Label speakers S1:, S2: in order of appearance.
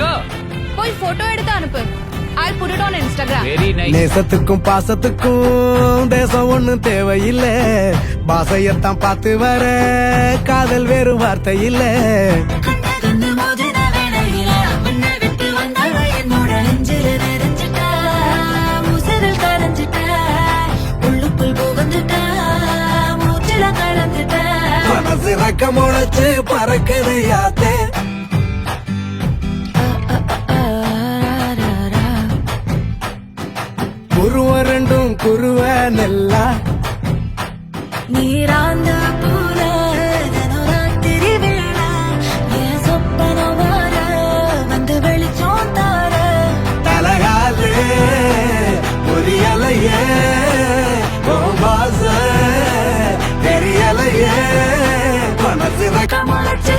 S1: go.
S2: போய் photo எடுத்து அனுப்பு. I'll put it on Instagram.
S1: Very nice.
S3: நேசத்துக்கும் பாசத்துக்கும் தேசம் ஒண்ணும் தேவையில்லை, பாசையத்தான் பார்த்து வர காதல் வேறு வார்த்தை இல்ல. மனசு ரக்க முளைச்சு பறக்குதையாத்தே, குருவ ரெண்டும் குருவ நெல்லா
S4: நீராந்த போல ராத்திரி வேள என் சொப்பனம் வர வந்து வெளிச்சம் தார
S3: தலகாலே பொரியலையே பாச தெரியலையே மனசு ரக்க
S4: முளைச்சு